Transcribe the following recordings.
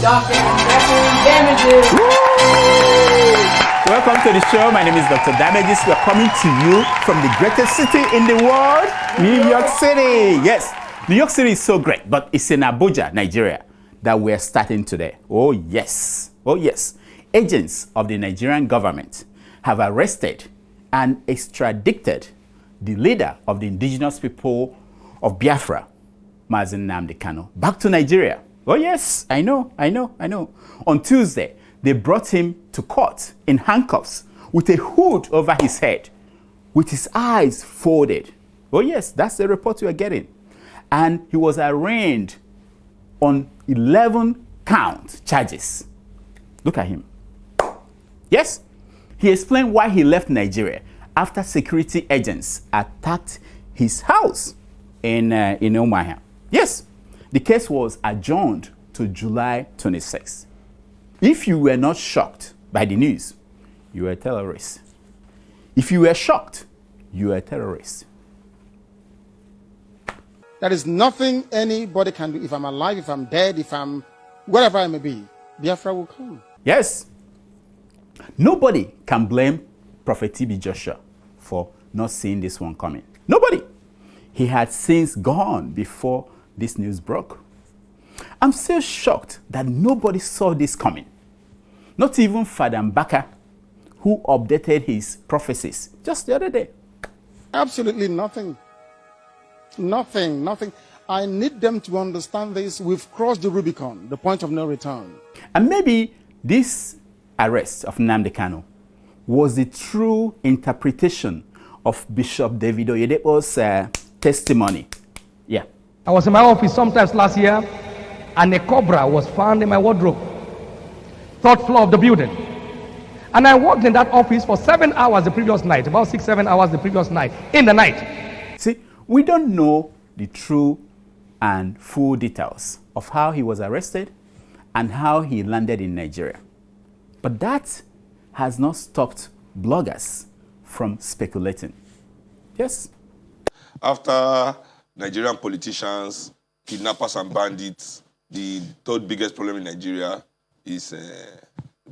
Doctor Damages. Welcome to the show. My name is Dr. Damages. We are coming to you from the greatest city in the world, New York City. Yes, New York City is so great, but it's in Abuja, Nigeria, that we're starting today. Oh yes, oh yes. Agents of the Nigerian government have arrested and extradited the leader of the indigenous people of Biafra, Nnamdi Kanu, back to Nigeria. Oh yes, I know. On Tuesday, they brought him to court in handcuffs with a hood over his head, with his eyes folded. Oh yes, that's the report we are getting. And he was arraigned on 11 count charges. Look at him. Yes, he explained why he left Nigeria after security agents attacked his house in Umuahia. Yes, the case was adjourned to July 26. If you were not shocked by the news, you were a terrorist. If you were shocked, you were a terrorist. There is nothing anybody can do. If I'm alive, if I'm dead, if I'm wherever I may be, Biafra will come. Yes. Nobody can blame Prophet TB Joshua for not seeing this one coming. Nobody. He had since gone before this news broke. I'm still shocked that nobody saw this coming. Not even Father Mbaka, who updated his prophecies just the other day. Absolutely nothing. Nothing. I need them to understand this. We've crossed the Rubicon, the point of no return. And maybe this arrest of Nnamdi Kanu was the true interpretation of Bishop David Oyedepo's testimony. Yeah. I was in my office sometimes last year, and a cobra was found in my wardrobe, third floor of the building. And I worked in that office for 7 hours the previous night, about 6-7 hours the previous night, in the night. See, we don't know the true and full details of how he was arrested and how he landed in Nigeria. But that has not stopped bloggers from speculating. Yes? After Nigerian politicians, kidnappers and bandits, the third biggest problem in Nigeria is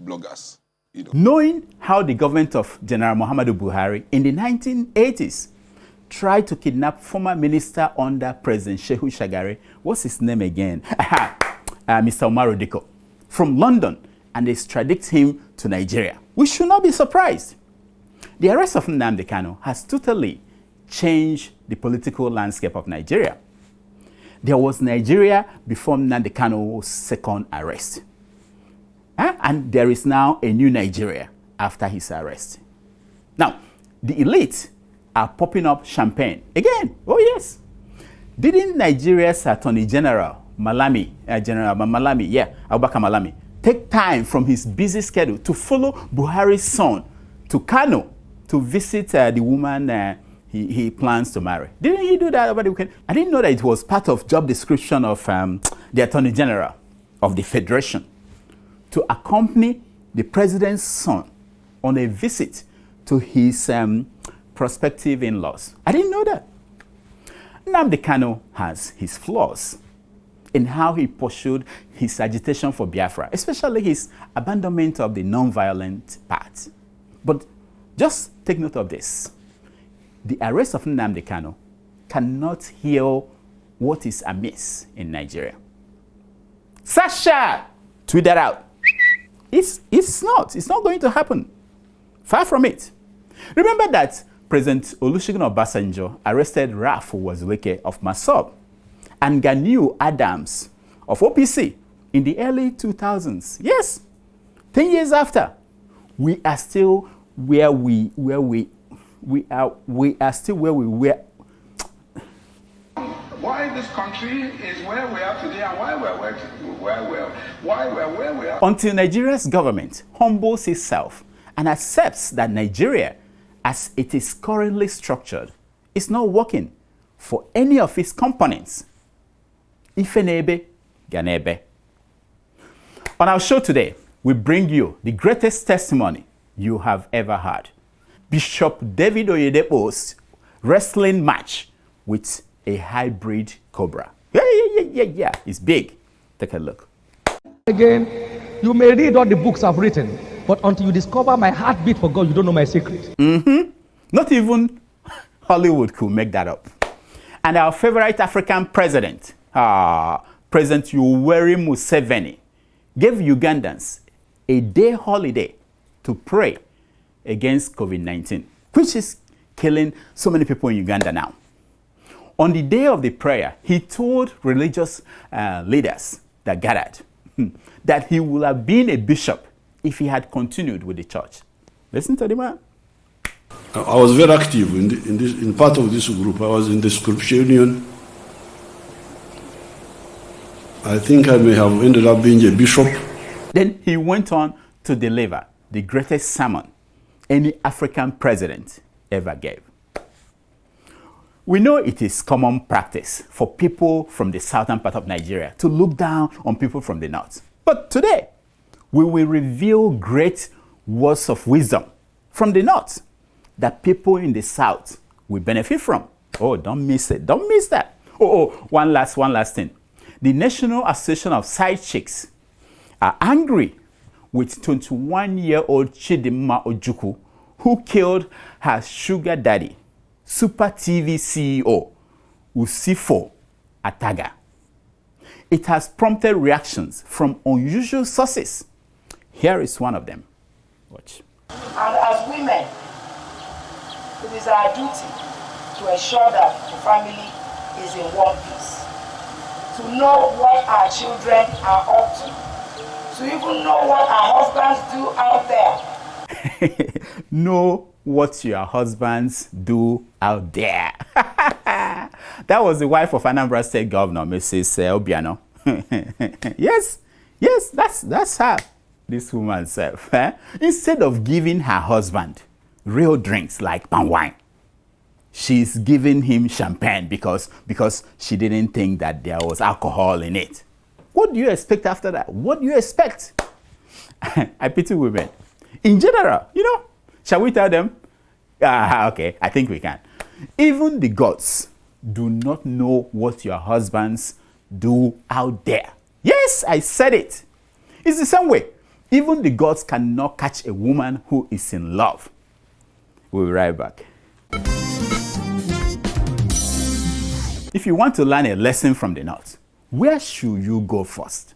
bloggers. You know. Knowing how the government of General Muhammadu Buhari in the 1980s tried to kidnap former minister under President Shehu Shagari, what's his name again? Mr. Umaru Diko, from London, and extradite him to Nigeria. We should not be surprised. The arrest of Nnamdi Kanu has totally changed the political landscape of Nigeria. There was Nigeria before Nnamdi Kanu's second arrest. And there is now a new Nigeria after his arrest. Now, the elite are popping up champagne again. Oh yes. Didn't Nigeria's Attorney General Abubakar Malami, take time from his busy schedule to follow Buhari's son to Kano to visit the woman he plans to marry? Didn't he do that over the weekend? I didn't know that it was part of job description of the Attorney General of the Federation to accompany the president's son on a visit to his prospective in-laws. I didn't know that. Nnamdi Kanu has his flaws in how he pursued his agitation for Biafra, especially his abandonment of the non-violent path. But just take note of this. The arrest of Nnamdi Kanu cannot heal what is amiss in Nigeria. Sasha! Tweet that out. It's not going to happen. Far from it. Remember that President Olusegun Obasanjo arrested Ralph Wazulike of MASOB and Ganiu Adams of OPC in the early 2000s. Yes, 10 years after, we are still where we were. Why this country is where we are today and why we're where we are. Until Nigeria's government humbles itself and accepts that Nigeria, as it is currently structured, is not working for any of its components. Ifenebe, Ganebe. On our show today, we bring you the greatest testimony you have ever heard. Bishop David Oyedepo's wrestling match with a hybrid cobra. Yeah. It's big. Take a look. Again, you may read all the books I've written, but until you discover my heartbeat for God, you don't know my secret. Not even Hollywood could make that up. And our favorite African president, President Yoweri Museveni, gave Ugandans a day holiday to pray against COVID-19, which is killing so many people in Uganda now. On the day of the prayer, he told religious leaders that gathered that he would have been a bishop if he had continued with the church. Listen to the man. I was very active in part of this group. I was in the Scripture Union. I think I may have ended up being a bishop. Then he went on to deliver the greatest sermon any African president ever gave. We know it is common practice for people from the southern part of Nigeria to look down on people from the north. But today, we will reveal great words of wisdom from the north that people in the south will benefit from. Oh, don't miss it. Don't miss that. One last thing. The National Association of Side Chicks are angry with 21-year-old Chidinma Ojukwu, who killed her sugar daddy, Super TV CEO, Usifo Ataga. It has prompted reactions from unusual sources. Here is one of them. Watch. And as women, it is our duty to ensure that the family is in one piece. To know what our children are up to even know what our husbands do out there. Know what your husbands do out there. That was the wife of Anambra State Governor, Mrs. Obiano. yes, that's her. This woman self. Instead of giving her husband real drinks like palm wine, she's giving him champagne because she didn't think that there was alcohol in it. What do you expect after that? What do you expect? I pity women. In general, shall we tell them? Okay, I think we can. Even the gods do not know what your husbands do out there. Yes, I said it. It's the same way. Even the gods cannot catch a woman who is in love. We'll be right back. If you want to learn a lesson from the north, where should you go first?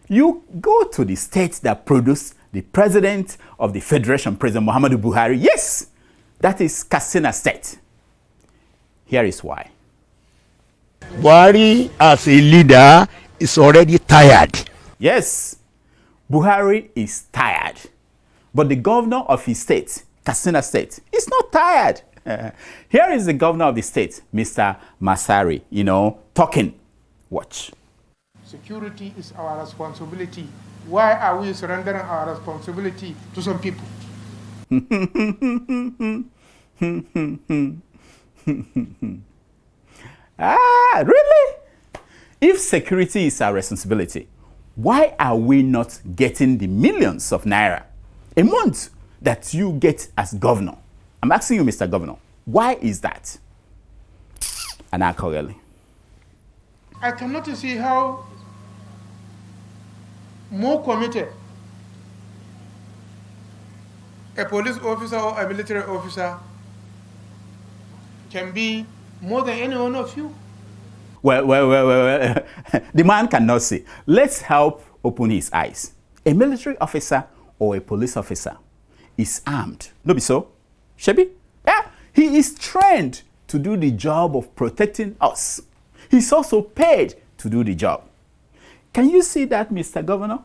You go to the state that produced the president of the Federation, President Muhammadu Buhari. Yes, that is Kastina State. Here is why. Buhari, as a leader, is already tired. Yes, Buhari is tired. But the governor of his state, Kastina State, is not tired. Here is the governor of the state, Mr. Masari, talking. Watch. Security is our responsibility. Why are we surrendering our responsibility to some people? Really? If security is our responsibility, why are we not getting the millions of naira a month that you get as governor? I'm asking you, Mr. Governor, why is that? Anakoreli. I cannot see how more committed a police officer or a military officer can be more than any one of you. Well. The man cannot see. Let's help open his eyes. A military officer or a police officer is armed. No be so? Shebi? Yeah. He is trained to do the job of protecting us. He's also paid to do the job. Can you see that, Mr. Governor?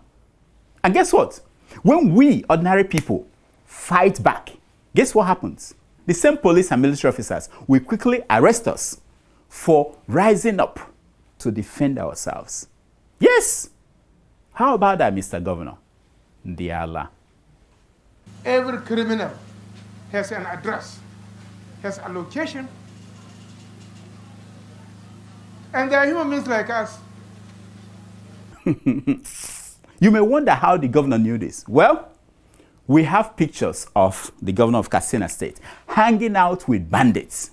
And guess what? When we, ordinary people, fight back, guess what happens? The same police and military officers will quickly arrest us for rising up to defend ourselves. Yes! How about that, Mr. Governor? Ndiala. Every criminal has an address, has a location, and they are human beings like us. You may wonder how the governor knew this. Well, we have pictures of the governor of Kastina State hanging out with bandits.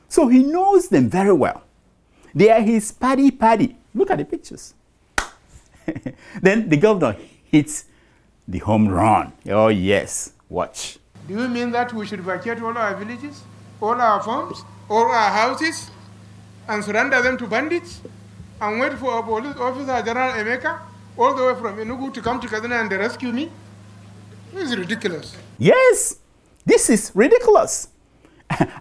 So he knows them very well. They are his paddy. Look at the pictures. Then the governor hits the home run. Oh yes, watch. Do you mean that we should vacate all our villages, all our farms, all our houses, and surrender them to bandits, and wait for a police officer, General Emeka, all the way from Enugu to come to Kastina and rescue me? This is ridiculous. Yes, this is ridiculous.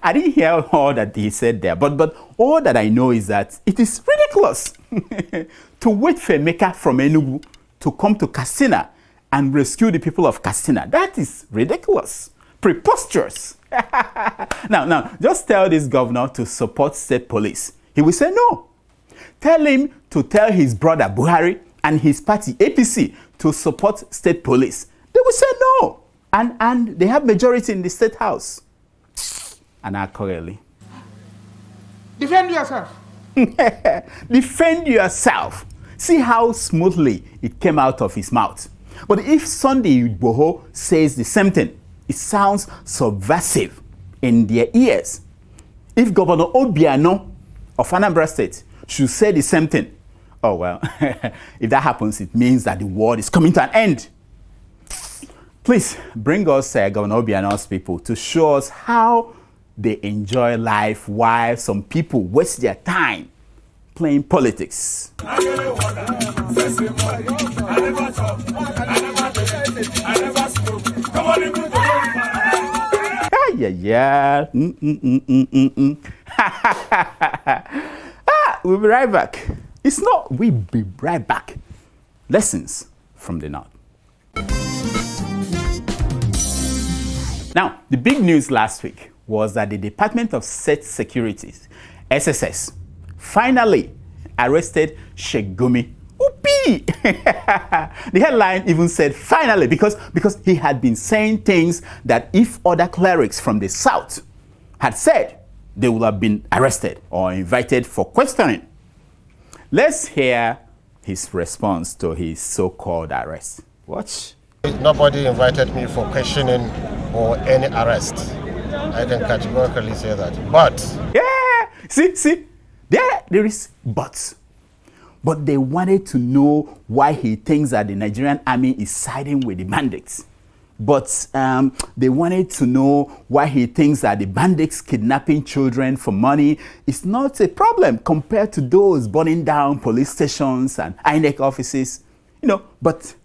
I didn't hear all that he said there, but all that I know is that it is ridiculous to wait for Emeka from Enugu to come to Kastina and rescue the people of Kastina. That is ridiculous, preposterous. Now, just tell this governor to support state police. He will say no. Tell him to tell his brother Buhari and his party APC to support state police. They will say no. And they have majority in the state house. And accordingly. Defend yourself. Defend yourself. See how smoothly it came out of his mouth. But if Sunday Igboho says the same thing, it sounds subversive in their ears. If Governor Obiano of Anambra State should say the same thing, oh well, if that happens, it means that the world is coming to an end. Please bring us Governor Obiano's people to show us how they enjoy life while some people waste their time playing politics. Yeah. We'll be right back. It's not we'll be right back. Lessons from the North. Now, the big news last week was that the Department of State Security, SSS, finally arrested Sheik Gumi. Whoopee! The headline even said finally because he had been saying things that if other clerics from the south had said, they would have been arrested or invited for questioning. Let's hear his response to his so-called arrest. Watch. Nobody invited me for questioning or any arrest. I can categorically say that. But yeah, see, there is buts. But they wanted to know why he thinks that the Nigerian army is siding with the bandits. But they wanted to know why he thinks that the bandits kidnapping children for money is not a problem compared to those burning down police stations and INEC offices. But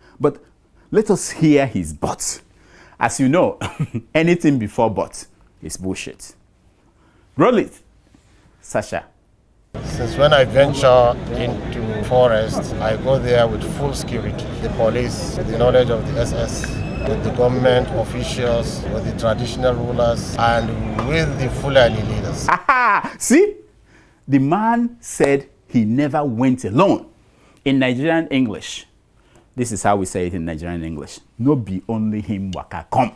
let us hear his but. As you know, anything before but is bullshit. Roll it, Sasha. Since when I venture into forest, I go there with full security. The police, the knowledge of the SS, with the government officials, with the traditional rulers, and with the Fulani leaders. Aha! See? The man said he never went alone. In Nigerian English, this is how we say it in Nigerian English. No be only him waka come.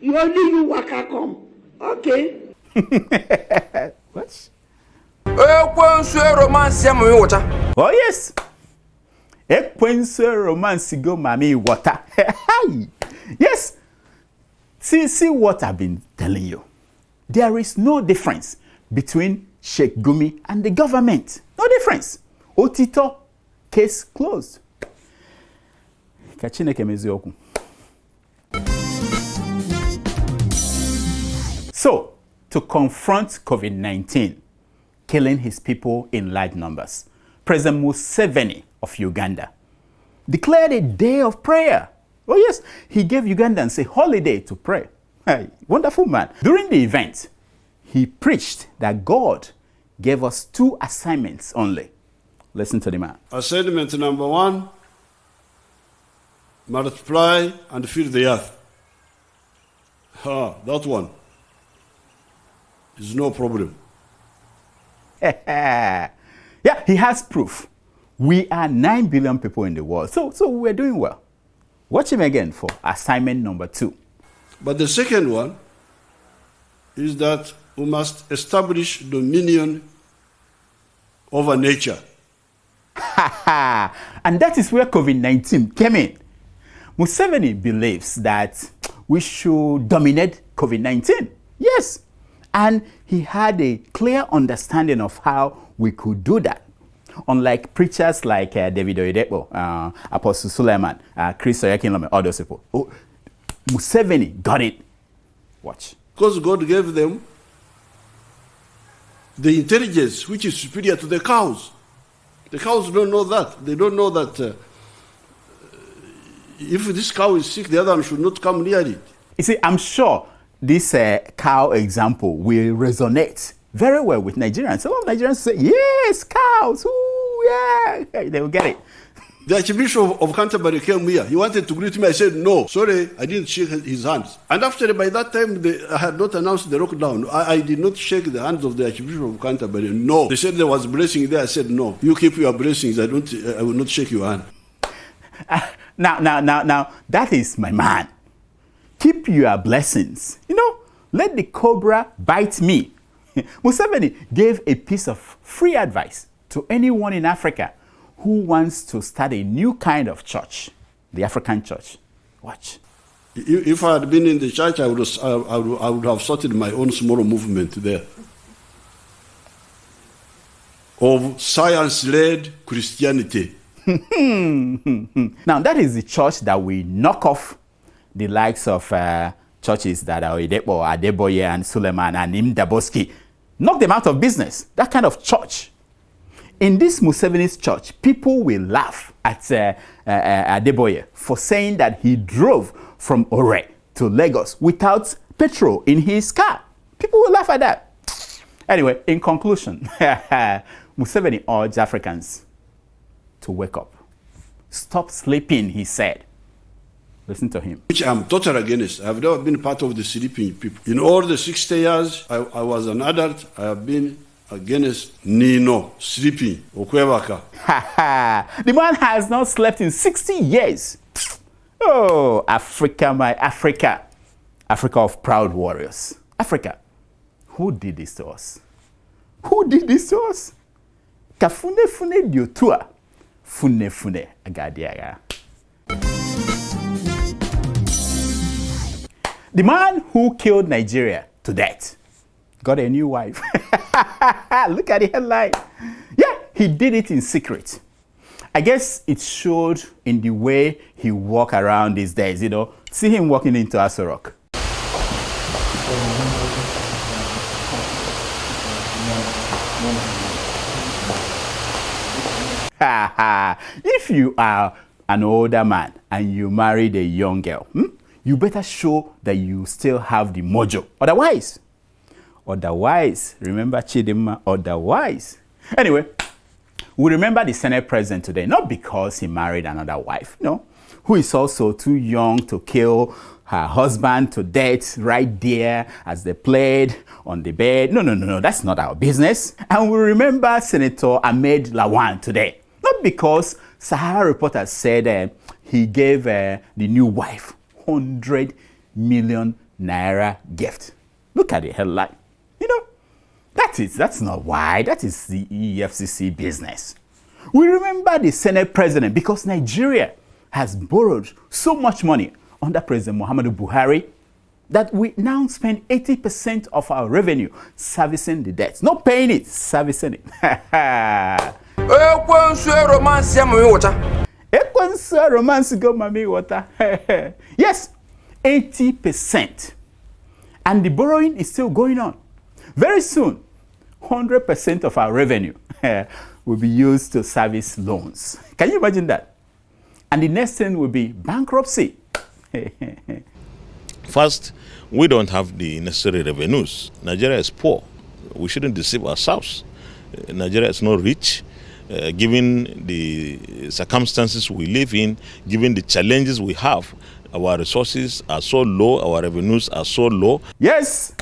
You only you waka come. Okay. What? Oh yes. Romance go mami water. Yes. See what I've been telling you. There is no difference between Sheik Gumi and the government. No difference. Otito, case closed. So, to confront COVID-19 killing his people in large numbers, President Museveni of Uganda declared a day of prayer. Oh yes, he gave Ugandans a holiday to pray. Hey, wonderful man. During the event, he preached that God gave us 2 assignments only. Listen to the man. Assignment number 1, multiply and fill the earth. That one is no problem. Yeah, he has proof. We are 9 billion people in the world, so we're doing well. Watch him again for assignment number 2. But the second one is that we must establish dominion over nature. And that is where COVID-19 came in. Museveni believes that we should dominate COVID-19. Yes. And he had a clear understanding of how we could do that. Unlike preachers like David Oyedepo, Apostle Suleiman, Chris Oyakhilome, all those people. Oh, Museveni got it. Watch. Because God gave them the intelligence which is superior to the cows. The cows don't know that. They don't know that if this cow is sick, the other one should not come near it. You see, I'm sure this cow example will resonate very well with Nigerians. A lot of Nigerians say, yes, cows, ooh, yeah, they will get it. The Archbishop of Canterbury came here. He wanted to greet me. I said, no, sorry, I didn't shake his hands. And after, by that time, I had not announced the lockdown. I did not shake the hands of the Archbishop of Canterbury. No. They said there was blessing there. I said, no, you keep your blessings. I will not shake your hand. Now, that is my man. Keep your blessings. You know, let the cobra bite me. Museveni gave a piece of free advice to anyone in Africa who wants to start a new kind of church, the African church. Watch. If I had been in the church, I would have started my own small movement there of science-led Christianity. Now, that is the church that we knock off the likes of churches that are Oyedepo, Adeboye, and Suleiman, and Imdaboski. Knock them out of business. That kind of church. In this Museveni's church, people will laugh at Adeboye for saying that he drove from Ore to Lagos without petrol in his car. People will laugh at that. Anyway, in conclusion, Museveni urged Africans to wake up. Stop sleeping, he said. Listen to him. Which I'm totally against. I've never been part of the sleeping people. In all the 60 years I was an adult, I have been against Nino, sleeping, Okwebaka. The man has not slept in 60 years. Oh, Africa, my Africa. Africa of proud warriors. Africa. Who did this to us? Who did this to us? Kafune fune diotua. Fune fune agadiaga. The man who killed Nigeria to death got a new wife. Look at the headline. Yeah, he did it in secret. I guess it showed in the way he walked around these days, you know. See him walking into Aso Rock. If you are an older man and you married a young girl, you better show that you still have the mojo. Otherwise, remember Chidinma, otherwise. Anyway, we remember the Senate president today, not because he married another wife, no, who is also too young to kill her husband to death right there as they played on the bed. No, that's not our business. And we remember Senator Ahmed Lawan today, not because Sahara Reporters said he gave the new wife 100 million naira gift. Look at the headline. You know, that's not why. That is the EFCC business. We remember the Senate president because Nigeria has borrowed so much money under President Muhammadu Buhari that we now spend 80% of our revenue servicing the debts. Not paying it, servicing it. Yes, 80%. And the borrowing is still going on. Very soon, 100% of our revenue will be used to service loans. Can you imagine that? And the next thing will be bankruptcy. First, we don't have the necessary revenues. Nigeria is poor. We shouldn't deceive ourselves. Nigeria is not rich. Given the circumstances we live in, given the challenges we have, our resources are so low, our revenues are so low. Yes,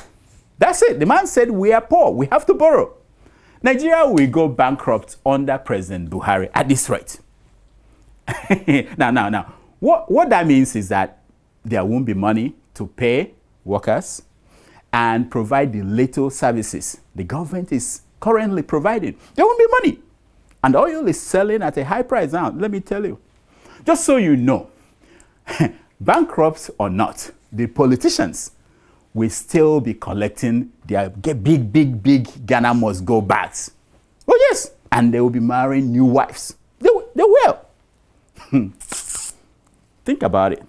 that's it. The man said we are poor, we have to borrow. Nigeria will go bankrupt under President Buhari at this rate. Now, what that means is that there won't be money to pay workers and provide the little services the government is currently providing. There won't be money. And oil is selling at a high price now, let me tell you. Just so you know, bankrupt or not, the politicians will still be collecting their big Ghana must go bags. Oh yes, and they will be marrying new wives. They will. Think about it.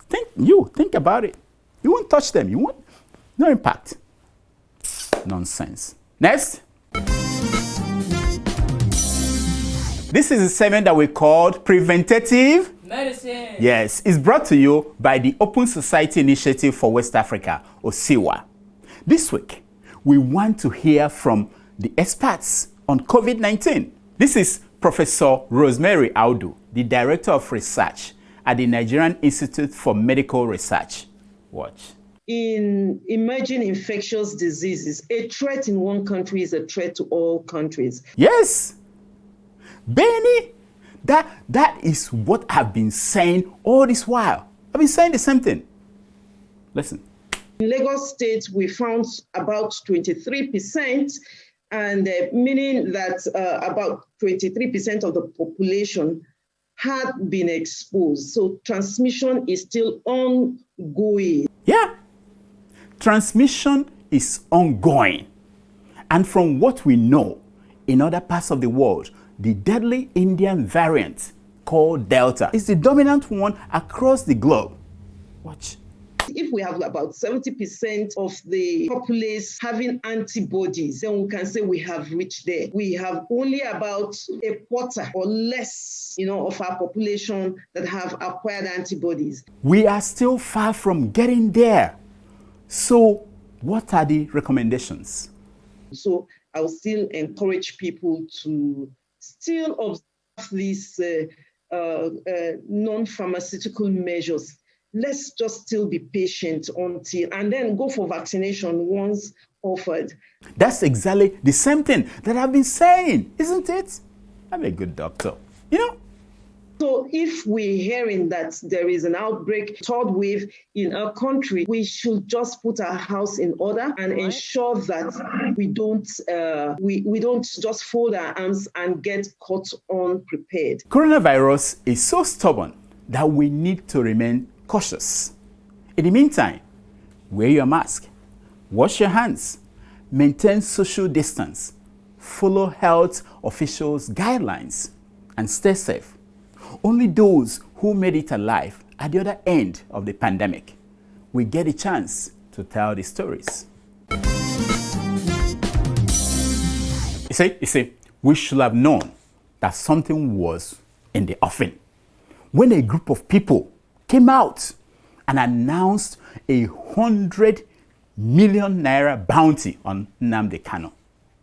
Think about it. You won't touch them. You won't. No impact. Nonsense. Next. This is a segment that we called Preventative Medicine. Yes, it's brought to you by the Open Society Initiative for West Africa, OSIWA. This week, we want to hear from the experts on COVID-19. This is Professor Rosemary Audu, the Director of Research at the Nigerian Institute for Medical Research. Watch. In emerging infectious diseases, a threat in one country is a threat to all countries. Yes. Benny, that is what I've been saying all this while. I've been saying the same thing. Listen. In Lagos State, we found about 23%, and meaning that about 23% of the population had been exposed. So transmission is still ongoing. Yeah. Transmission is ongoing. And from what we know in other parts of the world, the deadly Indian variant called Delta is the dominant one across the globe. Watch. If we have about 70% of the populace having antibodies, then we can say we have reached there. We have only about a quarter or less, of our population that have acquired antibodies. We are still far from getting there. So what are the recommendations? So I will still encourage people to still observe these non-pharmaceutical measures. Let's just still be patient and then go for vaccination once offered. That's exactly the same thing that I've been saying, isn't it? I'm a good doctor, So if we're hearing that there is an outbreak, third wave in our country, we should just put our house in order and ensure that we don't just fold our arms and get caught unprepared. Coronavirus is so stubborn that we need to remain cautious. In the meantime, wear your mask, wash your hands, maintain social distance, follow health officials' guidelines, and stay safe. Only those who made it alive at the other end of the pandemic will get a chance to tell the stories. You see, we should have known that something was in the offing when a group of people came out and announced 100 million naira bounty on Nnamdi Kanu.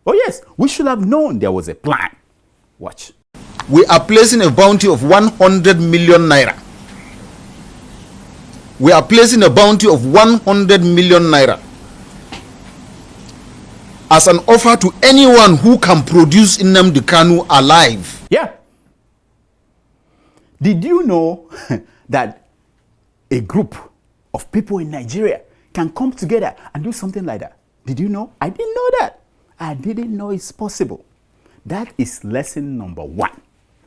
Oh yes, we should have known there was a plan. Watch. We are placing a bounty of 100 million naira. We are placing a bounty of 100 million naira as an offer to anyone who can produce Nnamdi Kanu alive. Yeah. Did you know that a group of people in Nigeria can come together and do something like that? Did you know? I didn't know that. I didn't know it's possible. That is lesson number 1.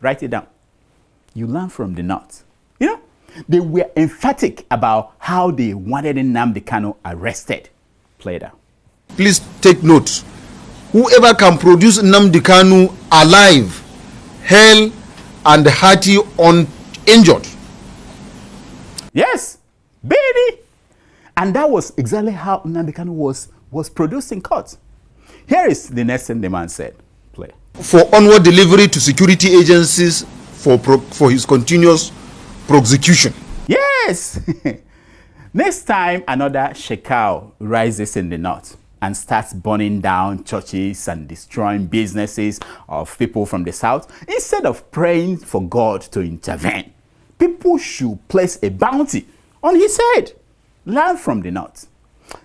Write it down. You learn from the North. They were emphatic about how they wanted Nnamdi Kanu arrested. Play it out. Please take note. Whoever can produce Nnamdi Kanu alive, hale and hearty, uninjured. Yes, baby. And that was exactly how Nnamdi Kanu was produced in court. Here is the next thing the man said. Play. For onward delivery to security agencies for his continuous prosecution. Yes. Next time another shekau rises in the north and starts burning down churches and destroying businesses of people from the south, instead of praying for God to intervene, people should place a bounty on his head. Learn from the north.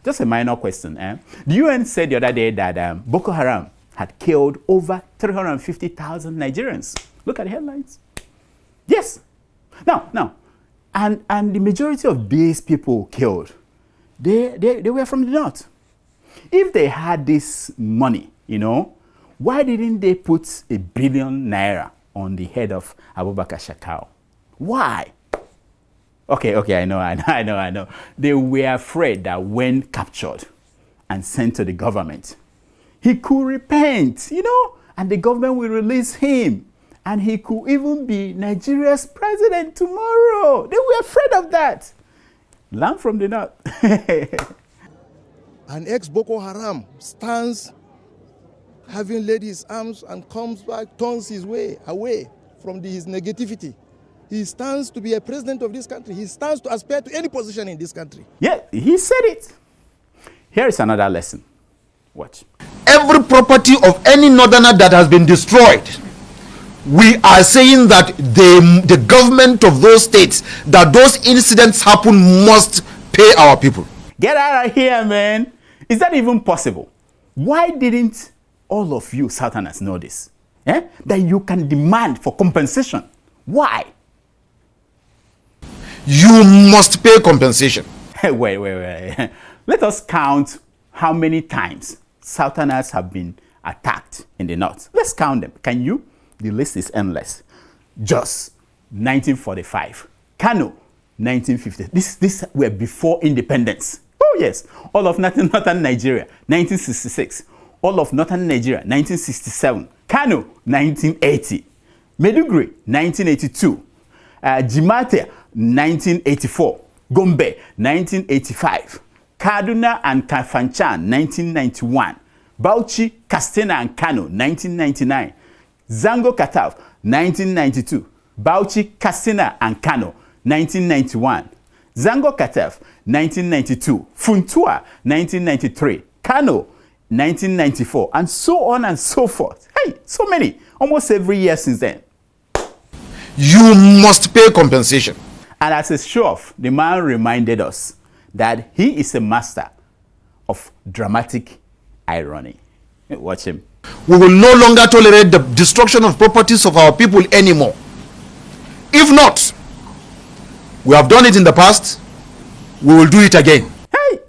Just a minor question. The UN said the other day that Boko Haram had killed over 350,000 Nigerians. Look at the headlines. Yes. Now, and the majority of these people killed, they were from the north. If they had this money, why didn't they put 1 billion naira on the head of Abubakar Shekau? Why? Okay, I know. They were afraid that when captured and sent to the government, he could repent, and the government will release him. And he could even be Nigeria's president tomorrow. They were afraid of that. Learn from the north. An ex-Boko Haram stands having laid his arms and comes back, turns his way away from his negativity. He stands to be a president of this country. He stands to aspire to any position in this country. Yeah, he said it. Here is another lesson. Watch. Every property of any northerner that has been destroyed, we are saying that the government of those states that those incidents happen must pay our people. Get out of here, man. Is that even possible? Why didn't all of you Southerners know this? That you can demand for compensation. Why? You must pay compensation. Wait. Let us count how many times Southerners have been attacked in the north. Let's count them. Can you? The list is endless. Jos, 1945. Kano, 1950. This were before independence. Oh yes. All of northern Nigeria, 1966. All of northern Nigeria, 1967. Kano, 1980. Maiduguri, 1982. Jimate, 1984. Gombe, 1985. Kaduna and Kafanchan, 1991. Bauchi, Kastina and Kano, 1999. Zango Kataf, 1992. Bauchi, Kastina and Kano, 1991. Zango Kataf, 1992. Funtua, 1993. Kano, 1994. And so on and so forth. Hey, so many. Almost every year since then. You must pay compensation. And as a show-off, the man reminded us that he is a master of dramatic irony. Watch him. We will no longer tolerate the destruction of properties of our people anymore. If not, we have done it in the past, we will do it again. Hey!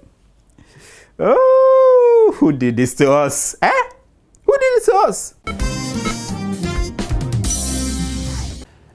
Oh, who did this to us? Who did it to us?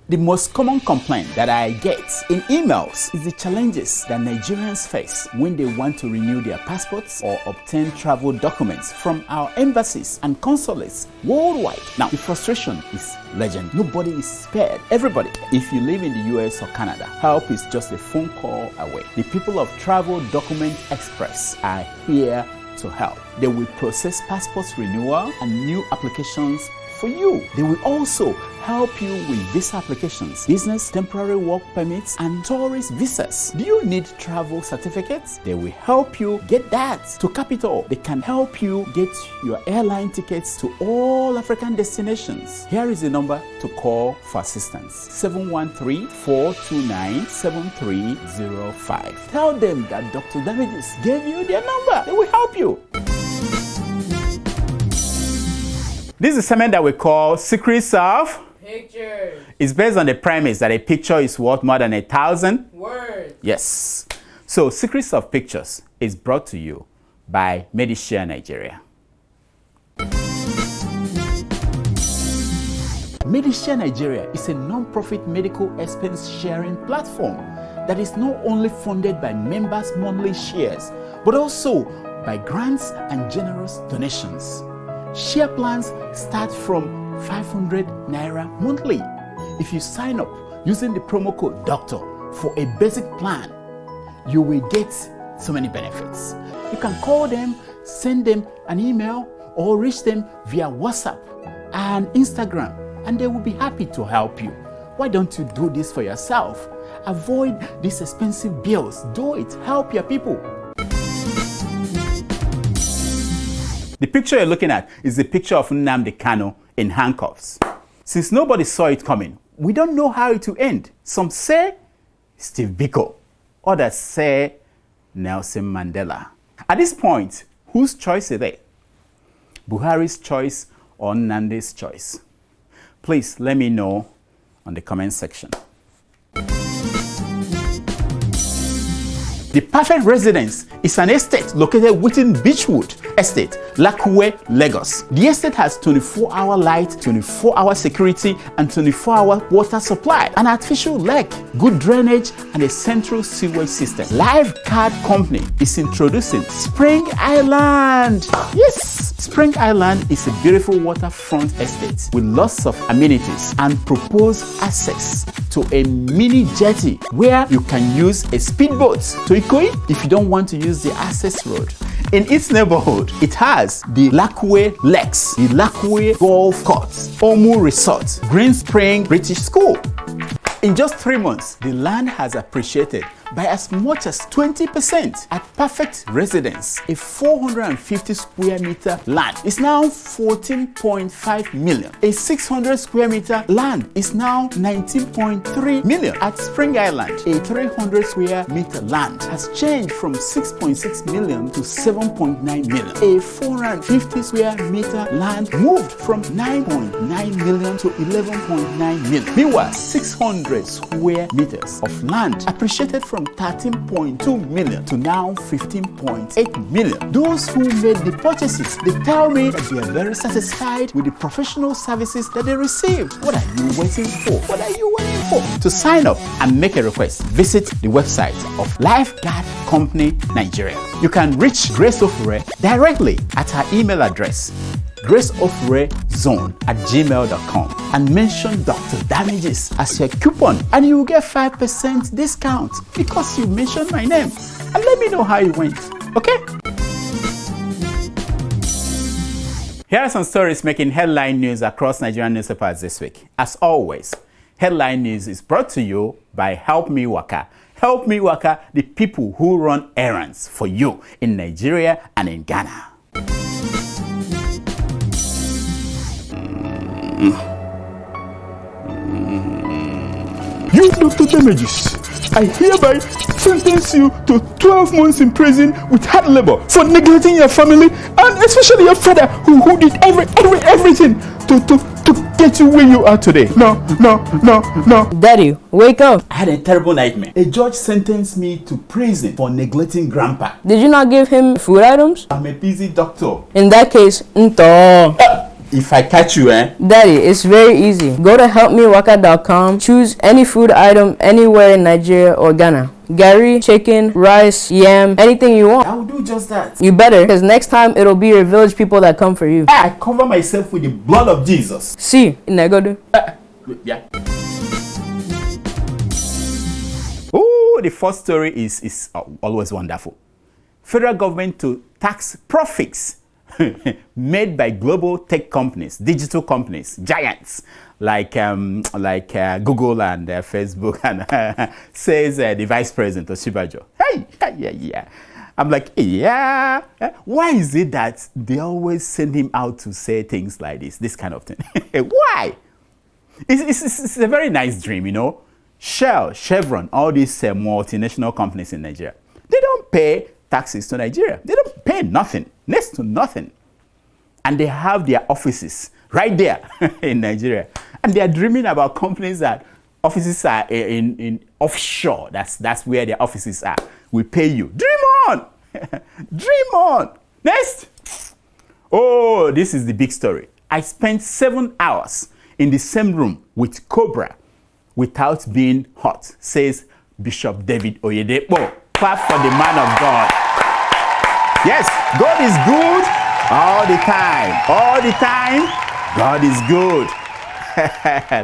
The most common complaint that I get in emails is the challenges that Nigerians face when they want to renew their passports or obtain travel documents from our embassies and consulates worldwide. Now, the frustration is legend. Nobody is spared. Everybody. If you live in the US or Canada, help is just a phone call away. The people of Travel Document Express are here to help. They will process passports renewal and new applications for you. They will also help you with visa applications, business, temporary work permits, and tourist visas. Do you need travel certificates? They will help you get that. To cap it all, they can help you get your airline tickets to all African destinations. Here is the number to call for assistance: 713-429-7305. Tell them that Dr. Damages gave you their number. They will help you. This is a segment that we call Secrets of Pictures. It's based on the premise that a picture is worth more than 1,000 words. Yes. So Secrets of Pictures is brought to you by Medishare Nigeria. Medishare Nigeria is a non-profit medical expense sharing platform that is not only funded by members' monthly shares, but also by grants and generous donations. Share plans start from 500 Naira monthly. If you sign up using the promo code DOCTOR for a basic plan, you will get so many benefits. You can call them, send them an email, or reach them via WhatsApp and Instagram, and they will be happy to help you. Why don't you do this for yourself? Avoid these expensive bills. Do it. Help your people. The picture you're looking at is the picture of Nnamdi Kanu in handcuffs. Since nobody saw it coming, we don't know how it will end. Some say Steve Biko, others say Nelson Mandela. At this point, whose choice is it? Buhari's choice or Nnamdi's choice? Please let me know on the comment section. The perfect residence is an estate located within Beechwood Estate, Lakue, Lagos. The estate has 24-hour light, 24-hour security, and 24-hour water supply, an artificial lake, good drainage, and a central sewage system. Life Card Company is introducing Spring Island. Yes, Spring Island is a beautiful waterfront estate with lots of amenities and proposed access to a mini jetty where you can use a speedboat to Ikoyi if you don't want to use the access road. In its neighborhood, it has the Lakue Lakes, the Lakue Golf Course, Omu Resort, Green Spring British School. In just 3 months, the land has appreciated by as much as 20%. At Perfect Residence, a 450 square meter land is now 14.5 million. A 600 square meter land is now 19.3 million. At Spring Island, a 300 square meter land has changed from 6.6 million to 7.9 million. A 450 square meter land moved from 9.9 million to 11.9 million. Meanwhile, 600 square meters of land appreciated from 13.2 million to now 15.8 million. Those who made the purchases, they tell me that they are very satisfied with the professional services that they received. What are you waiting for? What are you waiting for? To sign up and make a request, visit the website of Lifeguard Company Nigeria. You can reach Grace Ofure directly at her email address, graceofurezone@gmail.com, and mention Dr. Damages as your coupon, and you will get 5% discount because you mentioned my name. And let me know how it went, okay? Here are some stories making headline news across Nigerian newspapers this week. As always, headline news is brought to you by Help Me Waka. Help Me Waka, the people who run errands for you in Nigeria and in Ghana. You, Dr. Damages, I hereby sentence you to 12 months in prison with hard labor for neglecting your family, and especially your father who did everything to get you where you are today. No. Daddy, wake up. I had a terrible nightmare. A judge sentenced me to prison for neglecting grandpa. Did you not give him food items? I'm a busy doctor. In that case, if I catch you, Daddy, it's very easy. Go to helpmewaka.com, choose any food item anywhere in Nigeria or Ghana. Gari, chicken, rice, yam, anything you want. I'll do just that. You better, because next time it'll be your village people that come for you. I cover myself with the blood of Jesus. See, Negodu. Yeah. Oh, the first story is always wonderful. Federal government to tax profits made by global tech companies, digital companies, giants like Google and Facebook, and says the Vice President Oshibajo. Hey, I'm like, yeah. Why is it that they always send him out to say things like this kind of thing? Why? It's a very nice dream, you know. Shell, Chevron, all these multinational companies in Nigeria, they don't pay taxes to Nigeria. They don't pay nothing, next to nothing. And they have their offices right there in Nigeria. And they are dreaming about companies that offices are in offshore. That's where their offices are. We pay you. Dream on! Dream on! Next! Oh, this is the big story. I spent 7 hours in the same room with Cobra without being hurt, says Bishop David Oyedepo. Clap for the man of God. Yes, God is good all the time. All the time, God is good.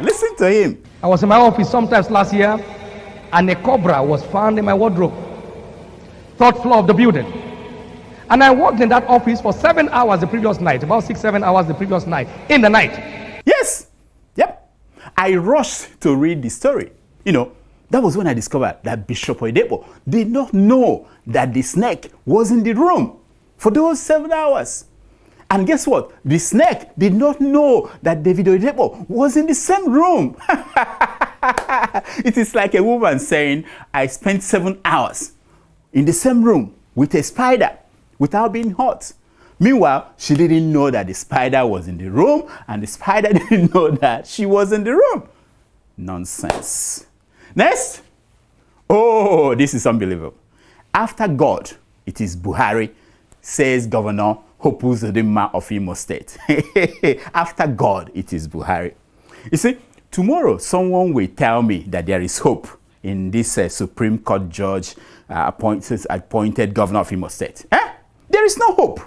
Listen to him. I was in my office sometimes last year, and a cobra was found in my wardrobe, 3rd floor of the building. And I worked in that office for 7 hours the previous night, about 6-7 hours the previous night, in the night. Yes, yep. I rushed to read the story. You know, that was when I discovered that Bishop Oyedepo did not know that the snake was in the room for those 7 hours. And guess what? The snake did not know that David Oyedepo was in the same room. It is like a woman saying, I spent 7 hours in the same room with a spider without being hurt. Meanwhile, she didn't know that the spider was in the room, and the spider didn't know that she was in the room. Nonsense. Next. Oh, this is unbelievable. after God, it is Buhari, says Governor Hopu Uzodimma of Imo State. After God, it is Buhari. You see, tomorrow someone will tell me that there is hope in this Supreme Court judge appointed governor of Imo State. There is no hope.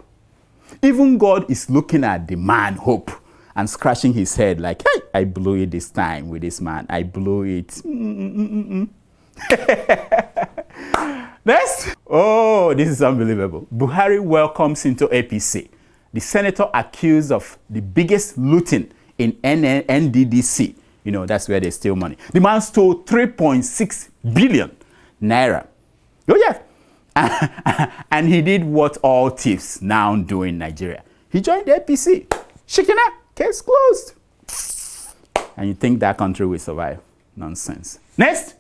Even God is looking at the man Hope and scratching his head like, hey, I blew it this time with this man. I blew it. Next. Oh, this is unbelievable. Buhari welcomes into APC the senator accused of the biggest looting in NDDC. You know, that's where they steal money. The man stole 3.6 billion naira. Oh, yeah. And he did what all thieves now do in Nigeria. He joined the APC. Shikina, case closed. And you think that country will survive? Nonsense. Next.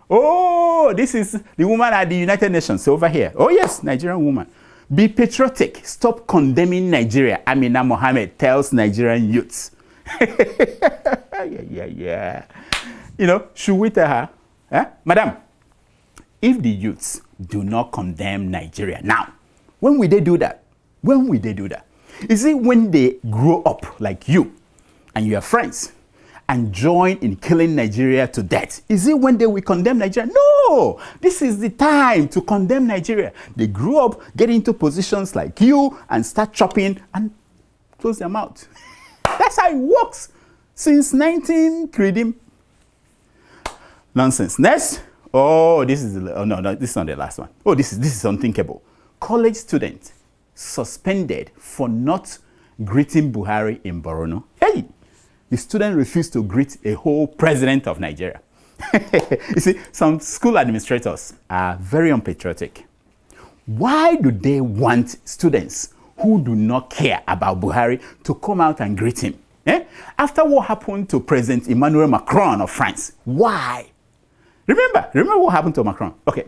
Oh, this is the woman at the United Nations over here. Oh, yes, Nigerian woman. Be patriotic. Stop condemning Nigeria. Amina Mohammed tells Nigerian youths. Yeah. You know, should we tell her? Madam, if the youths do not condemn Nigeria now, when will they do that? When will they do that? Is it when they grow up like you and your friends and join in killing Nigeria to death? Is it when they will condemn Nigeria? No! This is the time to condemn Nigeria. They grew up, get into positions like you and start chopping and close their mouth. That's how it works since 19 creating. Nonsense. Next. Oh, this is no, this is not the last one. Oh, this is unthinkable. College student suspended for not greeting Buhari in Borno. Hey, the student refused to greet a whole president of Nigeria. You see, some school administrators are very unpatriotic. Why do they want students who do not care about Buhari to come out and greet him? After what happened to President Emmanuel Macron of France? Why? Remember what happened to Macron? Okay,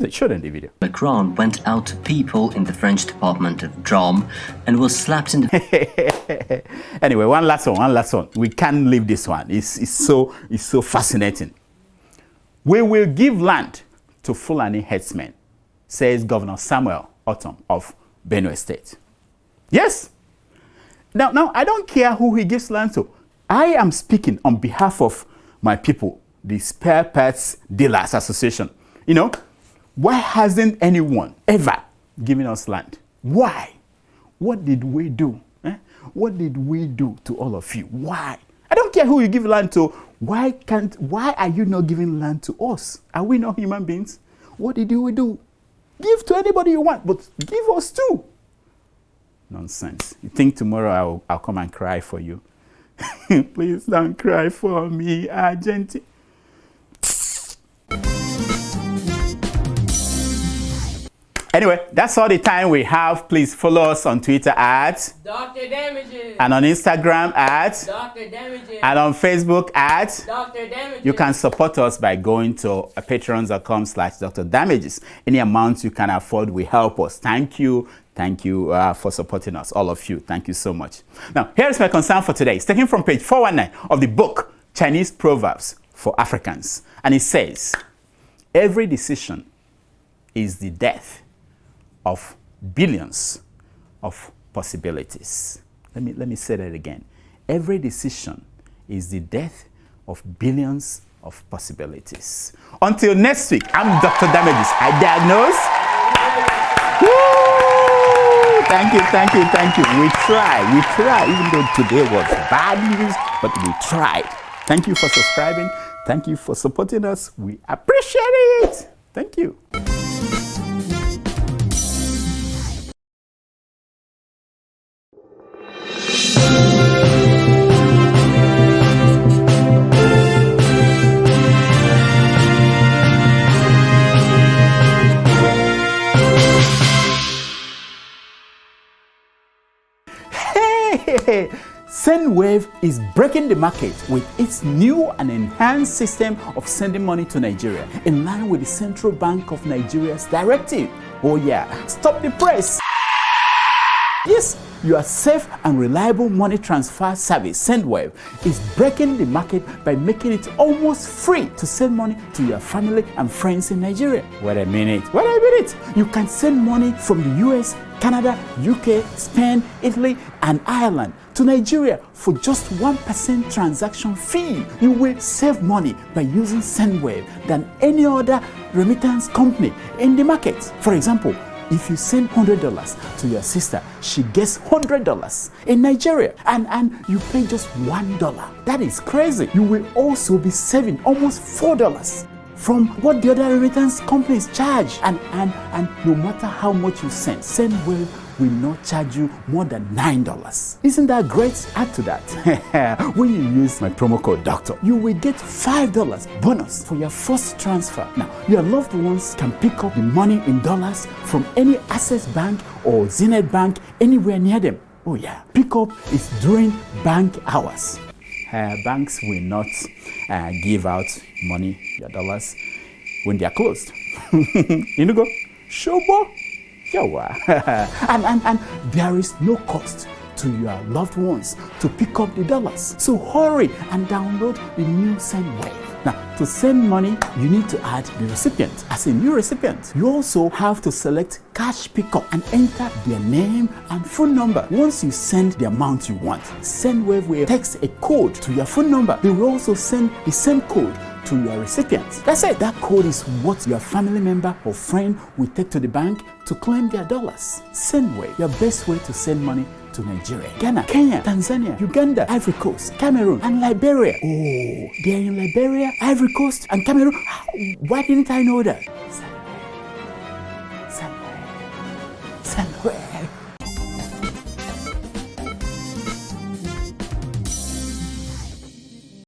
show them the video. Macron went out to people in the French department of Drôme and was slapped in the... Anyway, one last one. We can't leave this one. It's so fascinating. We will give land to Fulani headsmen, says Governor Samuel Otom of Benue State. Yes. Now, I don't care who he gives land to. I am speaking on behalf of my people, the Spare Parts Dealers Association. You know, why hasn't anyone ever given us land? Why? What did we do? What did we do to all of you? Why? I don't care who you give land to. Why are you not giving land to us? Are we not human beings? What did we do? Give to anybody you want, but give us too. Nonsense. You think tomorrow I'll come and cry for you? Please don't cry for me, Argentina. Anyway, that's all the time we have. Please follow us on Twitter at Dr. Damages, and on Instagram at Dr. Damages, and on Facebook at Dr. Damages. You can support us by going to patreon.com/Dr. Damages. Any amount you can afford will help us. Thank you for supporting us, all of you. Thank you so much. Now, here's my concern for today. It's taken from page 419 of the book Chinese Proverbs for Africans, and it says, "Every decision is the death of billions of possibilities." Let me say that again. Every decision is the death of billions of possibilities. Until next week, I'm Dr. Damages. I diagnose. Woo! Thank you. We try. Even though today was bad news, but we tried. Thank you for subscribing. Thank you for supporting us. We appreciate it. Thank you. Sendwave is breaking the market with its new and enhanced system of sending money to Nigeria in line with the Central Bank of Nigeria's directive. Oh yeah, stop the press. Yes, Your safe and reliable money transfer service, Sendwave, is breaking the market by making it almost free to send money to your family and friends in Nigeria. Wait a minute. You can send money from the US, Canada, UK, Spain, Italy, and Ireland to Nigeria for just 1% transaction fee. You will save money by using Sendwave than any other remittance company in the market. For example, if you send $100 to your sister, she gets $100 in Nigeria, and you pay just $1. That is crazy. You will also be saving almost $4 from what the other remittance companies charge. And no matter how much you send, Sendwave will not charge you more than $9. Isn't that great? Add to that, when you use my promo code DOCTOR, you will get $5 bonus for your first transfer. Now, your loved ones can pick up the money in dollars from any Access Bank or Zenith Bank anywhere near them. Oh yeah, pickup is during bank hours. Banks will not give out money, your dollars, when they are closed. You know, go, Shobo. And there is no cost to your loved ones to pick up the dollars. So hurry and download the new Sendwave. Now, to send money, you need to add the recipient as a new recipient. You also have to select cash pickup and enter their name and phone number. Once you send the amount you want, Sendwave will text a code to your phone number. They will also send the same code to your recipient. That's it. That code is what your family member or friend will take to the bank to claim their dollars. Sendwave, your best way to send money to Nigeria, Ghana, Kenya, Tanzania, Uganda, Ivory Coast, Cameroon, and Liberia. Oh, they're in Liberia, Ivory Coast, and Cameroon. Why didn't I know that?